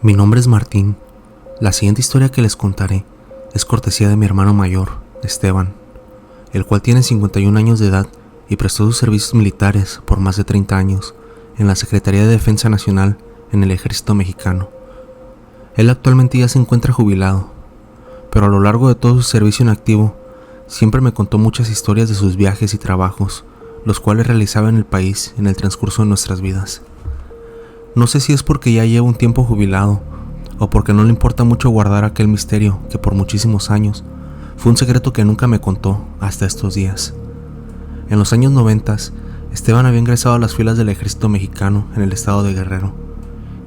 Mi nombre es Martín. La siguiente historia que les contaré es cortesía de mi hermano mayor, Esteban, el cual tiene 51 años de edad y prestó sus servicios militares por más de 30 años en la Secretaría de Defensa Nacional en el Ejército Mexicano. Él actualmente ya se encuentra jubilado, pero a lo largo de todo su servicio en activo siempre me contó muchas historias de sus viajes y trabajos, los cuales realizaba en el país en el transcurso de nuestras vidas. No sé si es porque ya lleva un tiempo jubilado o porque no le importa mucho guardar aquel misterio que por muchísimos años fue un secreto que nunca me contó hasta estos días. En los años 90, Esteban había ingresado a las filas del ejército mexicano en el estado de Guerrero.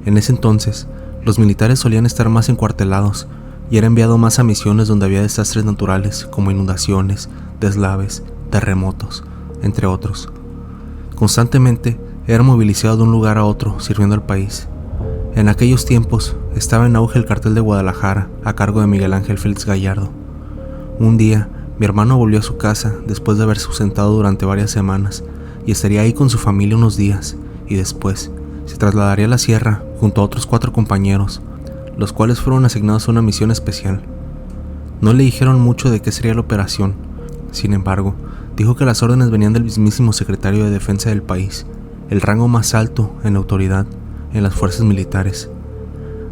En ese entonces, los militares solían estar más encuartelados y era enviado más a misiones donde había desastres naturales como inundaciones, deslaves, terremotos, entre otros. Constantemente era movilizado de un lugar a otro sirviendo al país. En aquellos tiempos estaba en auge el cartel de Guadalajara a cargo de Miguel Ángel Félix Gallardo. Un día, mi hermano volvió a su casa después de haberse ausentado durante varias semanas y estaría ahí con su familia unos días y después se trasladaría a la sierra junto a otros 4 compañeros, los cuales fueron asignados a una misión especial. No le dijeron mucho de qué sería la operación, sin embargo, dijo que las órdenes venían del mismísimo secretario de Defensa del país, el rango más alto en autoridad en las fuerzas militares.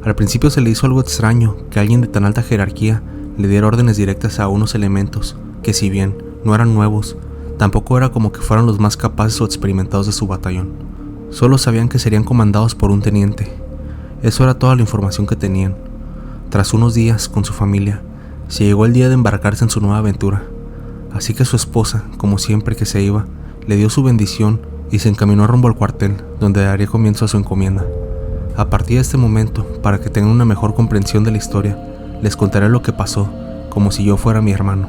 Al principio se le hizo algo extraño que alguien de tan alta jerarquía le diera órdenes directas a unos elementos que, si bien no eran nuevos, tampoco era como que fueran los más capaces o experimentados de su batallón. Solo sabían que serían comandados por un teniente. Eso era toda la información que tenían. Tras unos días con su familia, se llegó el día de embarcarse en su nueva aventura, así que su esposa, como siempre que se iba, le dio su bendición y se encaminó rumbo al cuartel, donde daría comienzo a su encomienda. A partir de este momento, para que tengan una mejor comprensión de la historia, les contaré lo que pasó, como si yo fuera mi hermano.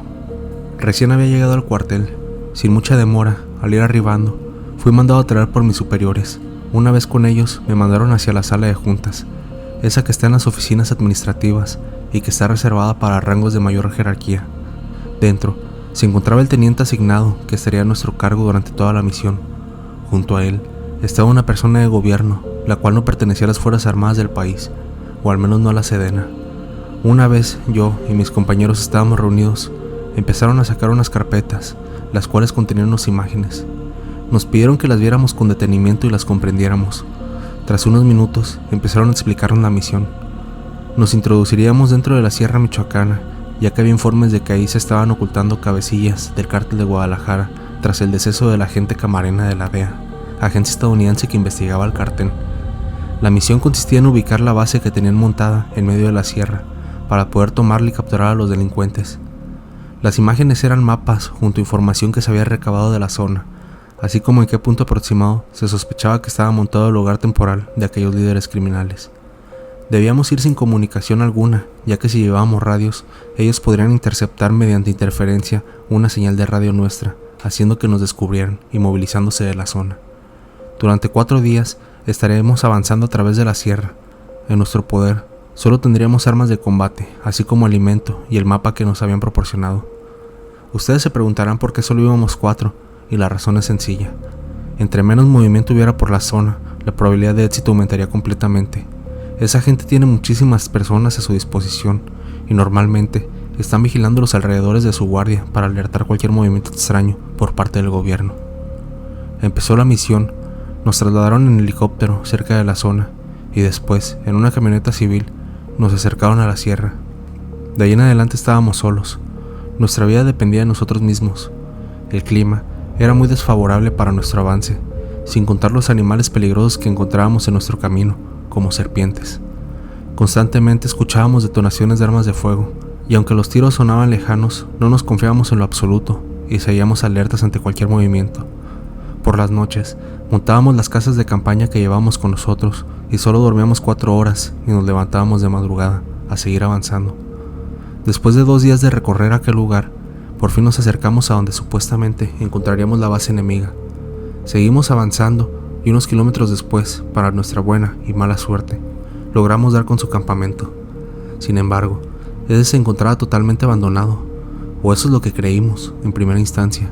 Recién había llegado al cuartel. Sin mucha demora, al ir arribando, fui mandado a traer por mis superiores. Una vez con ellos, me mandaron hacia la sala de juntas, esa que está en las oficinas administrativas y que está reservada para rangos de mayor jerarquía. Dentro, se encontraba el teniente asignado que estaría a nuestro cargo durante toda la misión. Junto a él estaba una persona de gobierno, la cual no pertenecía a las Fuerzas Armadas del país, o al menos no a la Sedena. Una vez yo y mis compañeros estábamos reunidos, empezaron a sacar unas carpetas, las cuales contenían unas imágenes. Nos pidieron que las viéramos con detenimiento y las comprendiéramos. Tras unos minutos empezaron a explicarnos la misión. Nos introduciríamos dentro de la Sierra Michoacana, ya que había informes de que ahí se estaban ocultando cabecillas del cártel de Guadalajara tras el deceso del agente Camarena de la DEA, agencia estadounidense que investigaba el cártel. La misión consistía en ubicar la base que tenían montada en medio de la sierra para poder tomarla y capturar a los delincuentes. Las imágenes eran mapas junto a información que se había recabado de la zona, así como en qué punto aproximado se sospechaba que estaba montado el hogar temporal de aquellos líderes criminales. Debíamos ir sin comunicación alguna, ya que si llevábamos radios, ellos podrían interceptar mediante interferencia una señal de radio nuestra, haciendo que nos descubrieran y movilizándose de la zona. Durante 4 días estaremos avanzando a través de la sierra. En nuestro poder solo tendríamos armas de combate, así como alimento y el mapa que nos habían proporcionado. Ustedes se preguntarán por qué solo íbamos 4, y la razón es sencilla. Entre menos movimiento hubiera por la zona, la probabilidad de éxito aumentaría completamente. Esa gente tiene muchísimas personas a su disposición y normalmente están vigilando los alrededores de su guardia para alertar cualquier movimiento extraño por parte del gobierno. Empezó la misión, nos trasladaron en helicóptero cerca de la zona y después, en una camioneta civil, nos acercaron a la sierra. De ahí en adelante estábamos solos. Nuestra vida dependía de nosotros mismos. El clima era muy desfavorable para nuestro avance, sin contar los animales peligrosos que encontrábamos en nuestro camino, como serpientes. Constantemente escuchábamos detonaciones de armas de fuego, y aunque los tiros sonaban lejanos, no nos confiábamos en lo absoluto y seguíamos alertas ante cualquier movimiento. Por las noches, montábamos las casas de campaña que llevábamos con nosotros y solo dormíamos 4 horas y nos levantábamos de madrugada a seguir avanzando. Después de 2 días de recorrer aquel lugar, por fin nos acercamos a donde supuestamente encontraríamos la base enemiga. Seguimos avanzando y unos kilómetros después, para nuestra buena y mala suerte, logramos dar con su campamento. Sin embargo, ese se encontraba totalmente abandonado, o eso es lo que creímos en primera instancia.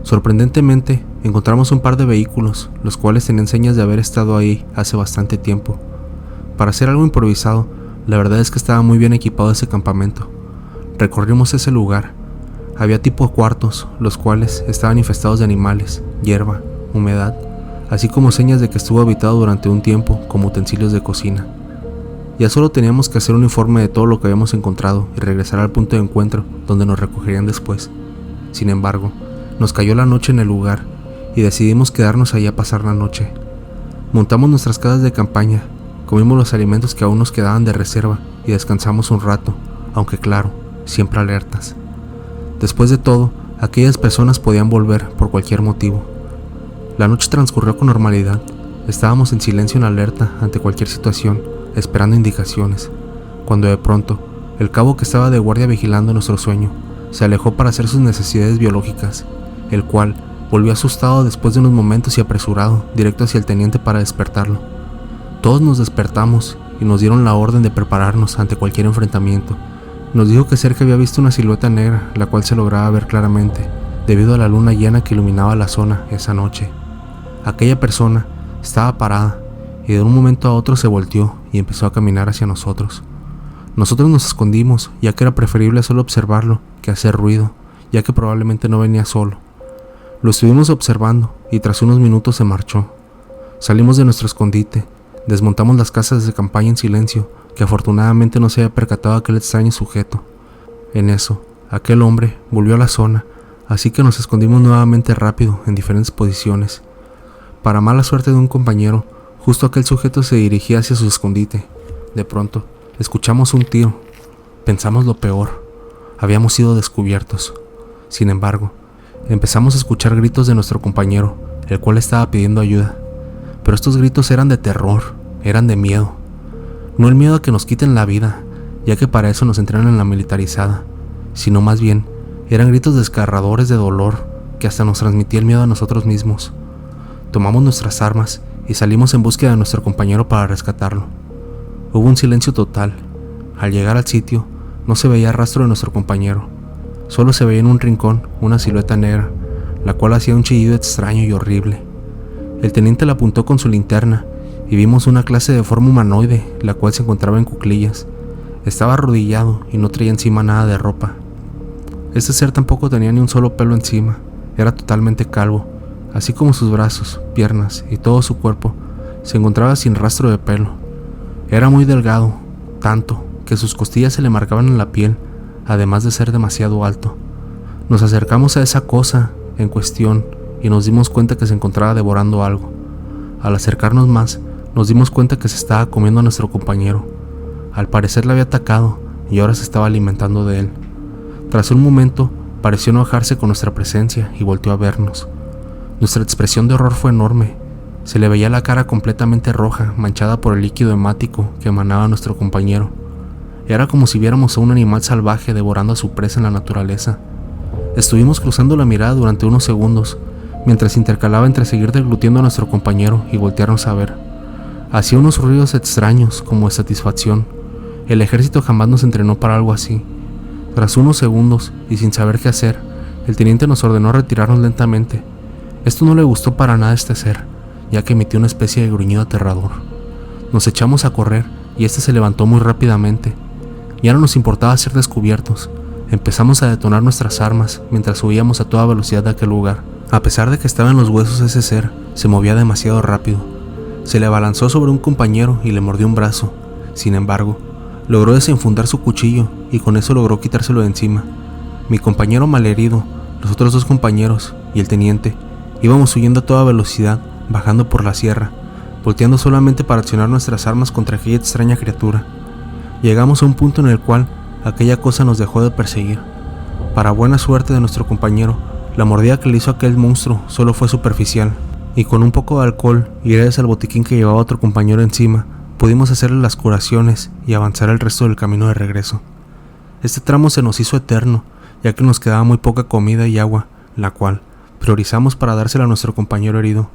Sorprendentemente, encontramos un par de vehículos, los cuales tenían señas de haber estado ahí hace bastante tiempo. para hacer algo improvisado, la verdad es que estaba muy bien equipado ese campamento. Recorrimos ese lugar. Había tipo cuartos, los cuales estaban infestados de animales, hierba, humedad, así como señas de que estuvo habitado durante un tiempo como utensilios de cocina. Ya solo teníamos que hacer un informe de todo lo que habíamos encontrado y regresar al punto de encuentro donde nos recogerían después. Sin embargo, nos cayó la noche en el lugar y decidimos quedarnos allí a pasar la noche. Montamos nuestras casas de campaña, comimos los alimentos que aún nos quedaban de reserva y descansamos un rato, aunque claro, siempre alertas. Después de todo, aquellas personas podían volver por cualquier motivo. La noche transcurrió con normalidad. Estábamos en silencio en alerta ante cualquier situación, esperando indicaciones, cuando de pronto, el cabo que estaba de guardia vigilando nuestro sueño, se alejó para hacer sus necesidades biológicas, el cual volvió asustado después de unos momentos y apresurado, directo hacia el teniente para despertarlo. Todos nos despertamos y nos dieron la orden de prepararnos ante cualquier enfrentamiento. Nos dijo que cerca había visto una silueta negra, la cual se lograba ver claramente, debido a la luna llena que iluminaba la zona esa noche. Aquella persona estaba parada y de un momento a otro se volteó y empezó a caminar hacia nosotros. Nosotros nos escondimos, ya que era preferible solo observarlo que hacer ruido, ya que probablemente no venía solo. Lo estuvimos observando y tras unos minutos se marchó. Salimos de nuestro escondite, desmontamos las casas de campaña en silencio, que afortunadamente no se había percatado aquel extraño sujeto. En eso, aquel hombre volvió a la zona, así que nos escondimos nuevamente rápido en diferentes posiciones. Para mala suerte de un compañero, justo aquel sujeto se dirigía hacia su escondite. De pronto, escuchamos un tiro. Pensamos lo peor. Habíamos sido descubiertos. Sin embargo, empezamos a escuchar gritos de nuestro compañero, el cual estaba pidiendo ayuda. Pero estos gritos eran de terror, eran de miedo. No el miedo a que nos quiten la vida, ya que para eso nos entrenan en la militarizada, sino más bien, eran gritos desgarradores de dolor que hasta nos transmitía el miedo a nosotros mismos. Tomamos nuestras armas y salimos en búsqueda de nuestro compañero para rescatarlo. Hubo un silencio total. Al llegar al sitio, no se veía rastro de nuestro compañero. Solo se veía en un rincón una silueta negra, la cual hacía un chillido extraño y horrible. El teniente la apuntó con su linterna y vimos una clase de forma humanoide, la cual se encontraba en cuclillas. Estaba arrodillado y no traía encima nada de ropa. Este ser tampoco tenía ni un solo pelo encima, era totalmente calvo, así como sus brazos, piernas y todo su cuerpo se encontraba sin rastro de pelo. Era muy delgado, tanto que sus costillas se le marcaban en la piel, además de ser demasiado alto. Nos acercamos a esa cosa en cuestión y nos dimos cuenta que se encontraba devorando algo. Al acercarnos más, nos dimos cuenta que se estaba comiendo a nuestro compañero. Al parecer le había atacado y ahora se estaba alimentando de él. Tras un momento, pareció enojarse con nuestra presencia y volteó a vernos. Nuestra expresión de horror fue enorme. Se le veía la cara completamente roja, manchada por el líquido hemático que emanaba nuestro compañero. Era como si viéramos a un animal salvaje devorando a su presa en la naturaleza. Estuvimos cruzando la mirada durante unos segundos, mientras intercalaba entre seguir deglutiendo a nuestro compañero y voltearnos a ver. Hacía unos ruidos extraños, como de satisfacción. El ejército jamás nos entrenó para algo así. Tras unos segundos, y sin saber qué hacer, el teniente nos ordenó retirarnos lentamente. Esto no le gustó para nada a este ser, ya que emitió una especie de gruñido aterrador. Nos echamos a correr, y este se levantó muy rápidamente. Ya no nos importaba ser descubiertos. Empezamos a detonar nuestras armas, mientras huíamos a toda velocidad de aquel lugar. A pesar de que estaba en los huesos ese ser, se movía demasiado rápido. Se le abalanzó sobre un compañero y le mordió un brazo. Sin embargo, logró desenfundar su cuchillo y con eso logró quitárselo de encima. Mi compañero malherido, los otros dos compañeros y el teniente íbamos huyendo a toda velocidad, bajando por la sierra, volteando solamente para accionar nuestras armas contra aquella extraña criatura. Llegamos a un punto en el cual aquella cosa nos dejó de perseguir. Para buena suerte de nuestro compañero, la mordida que le hizo aquel monstruo solo fue superficial, y con un poco de alcohol y gracias al botiquín que llevaba otro compañero encima, pudimos hacerle las curaciones y avanzar el resto del camino de regreso. Este tramo se nos hizo eterno, ya que nos quedaba muy poca comida y agua, la cual priorizamos para dársela a nuestro compañero herido.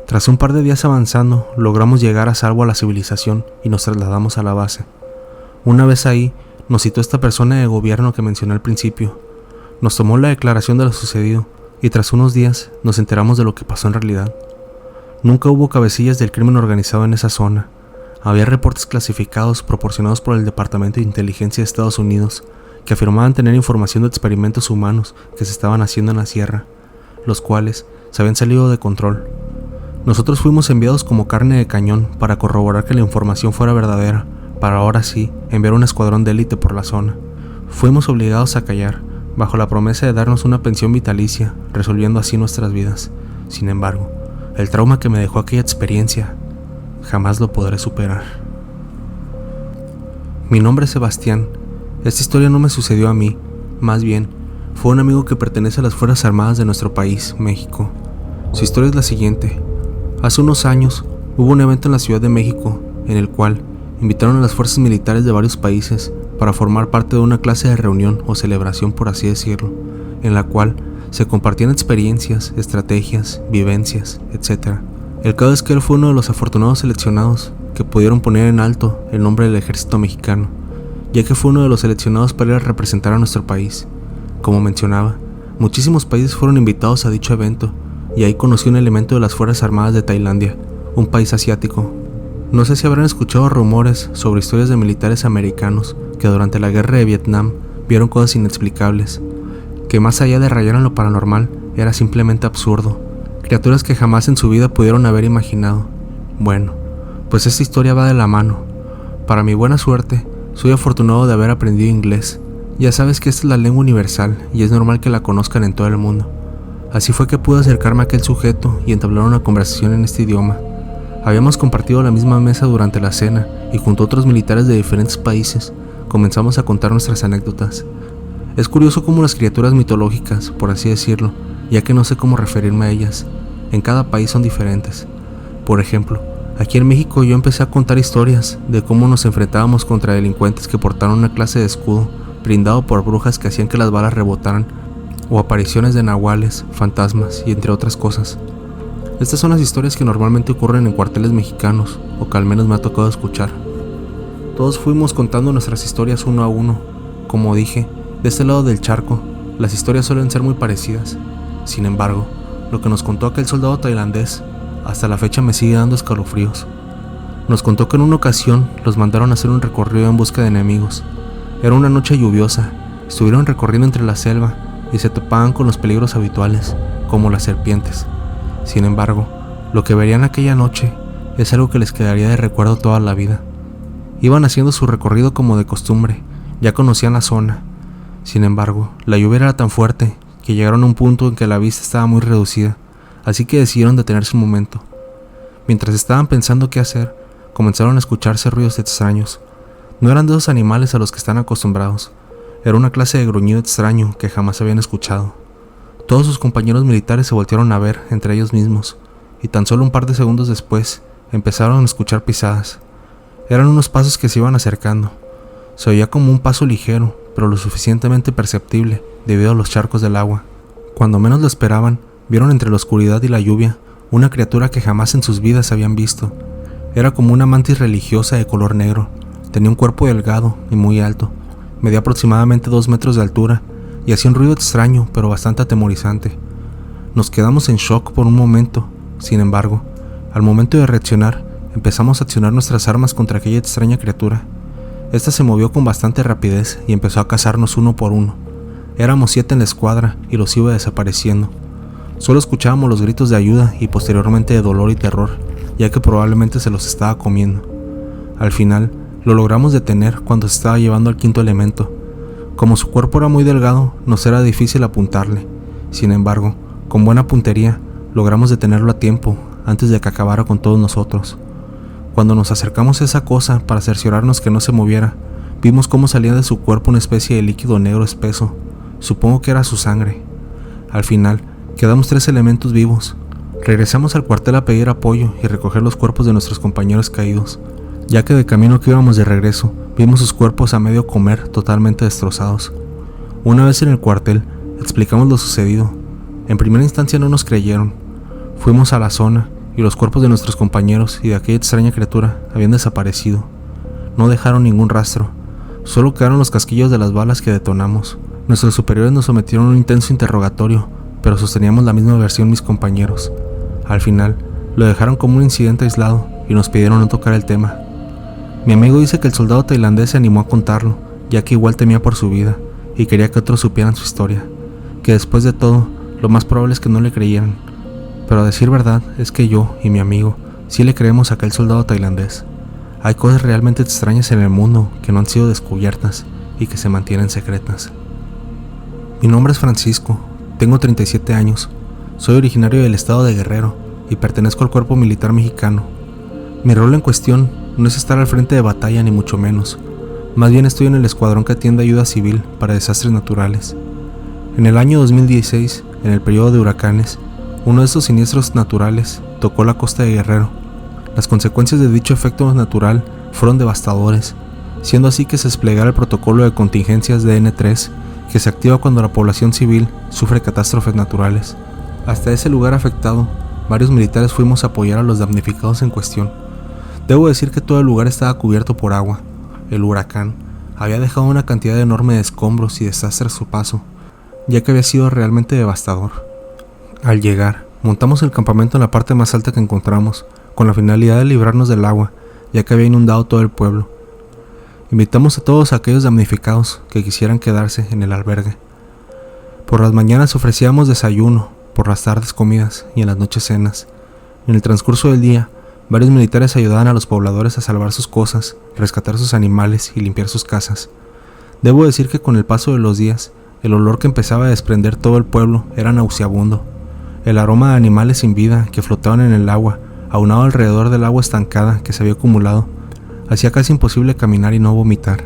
Tras un par de días avanzando, logramos llegar a salvo a la civilización y nos trasladamos a la base. Una vez ahí, nos citó esta persona de gobierno que mencioné al principio. Nos tomó la declaración de lo sucedido y tras unos días nos enteramos de lo que pasó en realidad. Nunca hubo cabecillas del crimen organizado en esa zona. Había reportes clasificados proporcionados por el Departamento de Inteligencia de Estados Unidos que afirmaban tener información de experimentos humanos que se estaban haciendo en la sierra, los cuales se habían salido de control. Nosotros fuimos enviados como carne de cañón para corroborar que la información fuera verdadera, para ahora sí enviar un escuadrón de élite por la zona. Fuimos obligados a callar, bajo la promesa de darnos una pensión vitalicia, resolviendo así nuestras vidas. Sin embargo, el trauma que me dejó aquella experiencia, jamás lo podré superar. Mi nombre es Sebastián. Esta historia no me sucedió a mí, más bien, fue un amigo que pertenece a las Fuerzas Armadas de nuestro país, México. Su historia es la siguiente. Hace unos años, hubo un evento en la Ciudad de México, en el cual invitaron a las fuerzas militares de varios países para formar parte de una clase de reunión o celebración, por así decirlo, en la cual se compartían experiencias, estrategias, vivencias, etc. El caso es que él fue uno de los afortunados seleccionados que pudieron poner en alto el nombre del ejército mexicano, ya que fue uno de los seleccionados para ir a representar a nuestro país. Como mencionaba, muchísimos países fueron invitados a dicho evento, y ahí conocí un elemento de las Fuerzas Armadas de Tailandia, un país asiático. No sé si habrán escuchado rumores sobre historias de militares americanos que durante la guerra de Vietnam vieron cosas inexplicables, que más allá de rayar en lo paranormal, era simplemente absurdo, criaturas que jamás en su vida pudieron haber imaginado. Bueno, pues esta historia va de la mano. Para mi buena suerte, soy afortunado de haber aprendido inglés. Ya sabes que esta es la lengua universal y es normal que la conozcan en todo el mundo. Así fue que pude acercarme a aquel sujeto y entablar una conversación en este idioma. Habíamos compartido la misma mesa durante la cena y junto a otros militares de diferentes países comenzamos a contar nuestras anécdotas. Es curioso cómo las criaturas mitológicas, por así decirlo, ya que no sé cómo referirme a ellas, en cada país son diferentes. Por ejemplo, aquí en México yo empecé a contar historias de cómo nos enfrentábamos contra delincuentes que portaron una clase de escudo brindado por brujas que hacían que las balas rebotaran, o apariciones de nahuales, fantasmas y entre otras cosas. Estas son las historias que normalmente ocurren en cuarteles mexicanos, o que al menos me ha tocado escuchar. Todos fuimos contando nuestras historias uno a uno. Como dije, de este lado del charco, las historias suelen ser muy parecidas. Sin embargo, lo que nos contó aquel soldado tailandés, hasta la fecha me sigue dando escalofríos. Nos contó que en una ocasión los mandaron a hacer un recorrido en busca de enemigos. Era una noche lluviosa, estuvieron recorriendo entre la selva y se topaban con los peligros habituales, como las serpientes. Sin embargo, lo que verían aquella noche es algo que les quedaría de recuerdo toda la vida. Iban haciendo su recorrido como de costumbre, ya conocían la zona. Sin embargo, la lluvia era tan fuerte que llegaron a un punto en que la vista estaba muy reducida, así que decidieron detenerse un momento. Mientras estaban pensando qué hacer, comenzaron a escucharse ruidos extraños. No eran de esos animales a los que están acostumbrados. Era una clase de gruñido extraño que jamás habían escuchado. Todos sus compañeros militares se voltearon a ver entre ellos mismos, y tan solo un par de segundos después empezaron a escuchar pisadas. Eran unos pasos que se iban acercando. Se oía como un paso ligero, pero lo suficientemente perceptible debido a los charcos del agua. Cuando menos lo esperaban, vieron entre la oscuridad y la lluvia una criatura que jamás en sus vidas habían visto. Era como una mantis religiosa de color negro. Tenía un cuerpo delgado y muy alto. Medía aproximadamente 2 metros de altura y hacía un ruido extraño pero bastante atemorizante. Nos quedamos en shock por un momento. Sin embargo, al momento de reaccionar, empezamos a accionar nuestras armas contra aquella extraña criatura. Esta se movió con bastante rapidez y empezó a cazarnos uno por uno. Éramos 7 en la escuadra y los iba desapareciendo. Solo escuchábamos los gritos de ayuda y posteriormente de dolor y terror, ya que probablemente se los estaba comiendo. Al final, lo logramos detener cuando se estaba llevando al quinto elemento. Como su cuerpo era muy delgado, nos era difícil apuntarle. Sin embargo, con buena puntería, logramos detenerlo a tiempo, antes de que acabara con todos nosotros. Cuando nos acercamos a esa cosa para cerciorarnos que no se moviera, vimos cómo salía de su cuerpo una especie de líquido negro espeso. Supongo que era su sangre. Al final, quedamos 3 elementos vivos. Regresamos al cuartel a pedir apoyo y recoger los cuerpos de nuestros compañeros caídos, ya que de camino que íbamos de regreso, vimos sus cuerpos a medio comer totalmente destrozados. Una vez en el cuartel, explicamos lo sucedido. En primera instancia no nos creyeron. Fuimos a la zona y los cuerpos de nuestros compañeros y de aquella extraña criatura habían desaparecido. No dejaron ningún rastro, solo quedaron los casquillos de las balas que detonamos. Nuestros superiores nos sometieron a un intenso interrogatorio, pero sosteníamos la misma versión mis compañeros. Al final, lo dejaron como un incidente aislado y nos pidieron no tocar el tema. Mi amigo dice que el soldado tailandés se animó a contarlo, ya que igual temía por su vida y quería que otros supieran su historia, que después de todo, lo más probable es que no le creyeran. Pero a decir verdad es que yo y mi amigo sí le creemos a aquel soldado tailandés. Hay cosas realmente extrañas en el mundo que no han sido descubiertas y que se mantienen secretas. Mi nombre es Francisco, tengo 37 años, soy originario del estado de Guerrero y pertenezco al cuerpo militar mexicano. Mi rol en cuestión no es estar al frente de batalla ni mucho menos, más bien estoy en el escuadrón que atiende ayuda civil para desastres naturales. En el año 2016, en el periodo de huracanes, uno de estos siniestros naturales tocó la costa de Guerrero. Las consecuencias de dicho efecto natural fueron devastadores, siendo así que se desplegara el protocolo de contingencias de N3, que se activa cuando la población civil sufre catástrofes naturales. Hasta ese lugar afectado, varios militares fuimos a apoyar a los damnificados en cuestión. Debo decir que todo el lugar estaba cubierto por agua. El huracán había dejado una cantidad enorme de escombros y desastres a su paso, ya que había sido realmente devastador. Al llegar, montamos el campamento en la parte más alta que encontramos, con la finalidad de librarnos del agua, ya que había inundado todo el pueblo. Invitamos a todos aquellos damnificados que quisieran quedarse en el albergue. Por las mañanas ofrecíamos desayuno, por las tardes comidas y en las noches cenas. En el transcurso del día, varios militares ayudaban a los pobladores a salvar sus cosas, rescatar sus animales y limpiar sus casas. Debo decir que con el paso de los días, el olor que empezaba a desprender todo el pueblo era nauseabundo. El aroma de animales sin vida que flotaban en el agua, aunado alrededor del agua estancada que se había acumulado, hacía casi imposible caminar y no vomitar.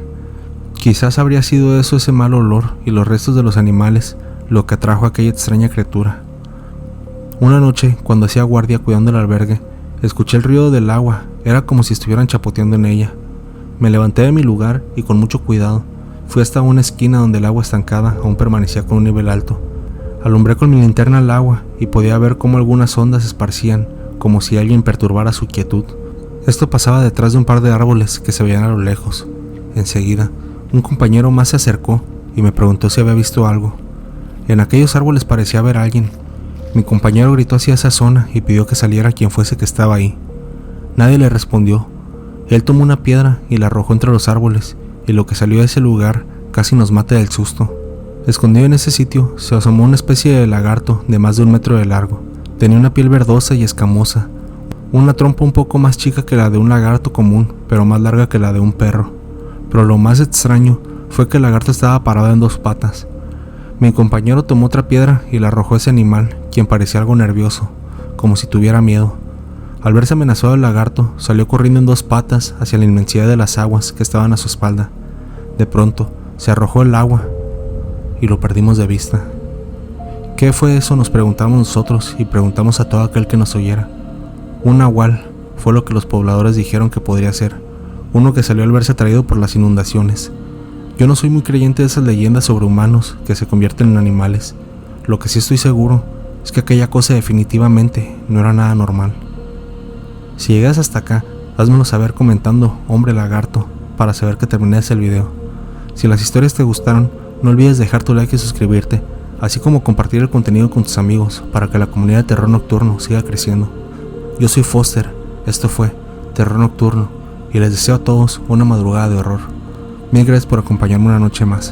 Quizás habría sido eso, ese mal olor y los restos de los animales, lo que atrajo a aquella extraña criatura. Una noche, cuando hacía guardia cuidando el albergue, escuché el ruido del agua, era como si estuvieran chapoteando en ella. Me levanté de mi lugar y con mucho cuidado, fui hasta una esquina donde el agua estancada aún permanecía con un nivel alto. Alumbré con mi linterna el agua y podía ver cómo algunas ondas se esparcían, como si alguien perturbara su quietud. Esto pasaba detrás de un par de árboles que se veían a lo lejos. Enseguida, un compañero más se acercó y me preguntó si había visto algo. En aquellos árboles parecía haber alguien. Mi compañero gritó hacia esa zona y pidió que saliera quien fuese que estaba ahí. Nadie le respondió. Él tomó una piedra y la arrojó entre los árboles, y lo que salió de ese lugar casi nos mata del susto. Escondido en ese sitio se asomó una especie de lagarto de más de 1 metro de largo. Tenía una piel verdosa y escamosa, una trompa un poco más chica que la de un lagarto común, pero más larga que la de un perro. Pero lo más extraño fue que el lagarto estaba parado en 2 patas. Mi compañero tomó otra piedra y la arrojó a ese animal, quien parecía algo nervioso, como si tuviera miedo. Al verse amenazado el lagarto, salió corriendo en 2 patas hacia la inmensidad de las aguas que estaban a su espalda. De pronto, se arrojó al agua y lo perdimos de vista. ¿Qué fue eso?, nos preguntamos nosotros y preguntamos a todo aquel que nos oyera. Un nahual fue lo que los pobladores dijeron que podría ser, uno que salió al verse atraído por las inundaciones. Yo no soy muy creyente de esas leyendas sobre humanos que se convierten en animales. Lo que sí estoy seguro es que aquella cosa definitivamente no era nada normal. Si llegas hasta acá, házmelo saber comentando Hombre Lagarto para saber que terminaste el video. Si las historias te gustaron, no olvides dejar tu like y suscribirte, así como compartir el contenido con tus amigos para que la comunidad de terror nocturno siga creciendo. Yo soy Foster, esto fue Terror Nocturno y les deseo a todos una madrugada de horror. Mil gracias por acompañarme una noche más.